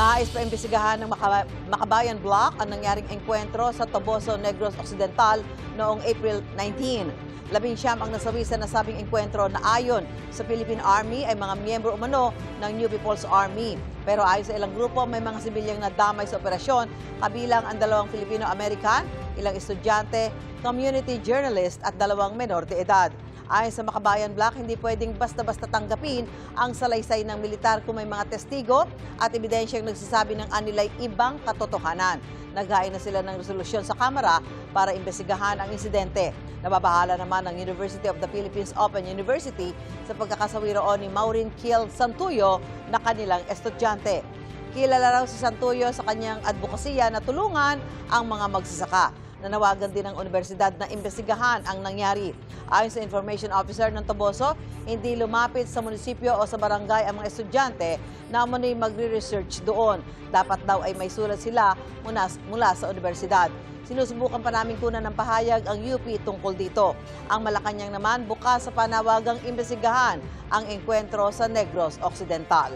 Nais pa imbestigahan ng Makabayan Block ang nangyaring engkwentro sa Toboso, Negros Occidental noong April 19. 19 ang nasawi sa nasabing engkwentro na ayon sa Philippine Army ay mga miyembro umano ng New People's Army. Pero ayon sa ilang grupo, may mga sibilyang nadamay sa operasyon, kabilang ang 2 Filipino-American, ilang estudyante, community journalist at 2 menor de edad. Ayon sa Makabayan Block, hindi pwedeng basta-basta tanggapin ang salaysay ng militar kung may mga testigo at ebidensyang nagsasabi ng anilay ibang katotohanan. Naghain na sila ng resolusyon sa Kamara para imbestigahan ang insidente. Nababahala naman ng University of the Philippines Open University sa pagkakasawi roon ni Maureen Kiel Santuyo na kanilang estudyante. Kilala raw si Santuyo sa kanyang advokasya na tulungan ang mga magsasaka. Nanawagan din ng universidad na imbestigahan ang nangyari. Ayon sa information officer ng Toboso, hindi lumapit sa munisipyo o sa barangay ang mga estudyante na umano'y magre-research doon. Dapat daw ay may sulat sila mula sa universidad. Sinusubukan pa namin kunan ng pahayag ang UP tungkol dito. Ang Malacanang naman bukas sa panawagang imbestigahan ang engkwentro sa Negros Occidental.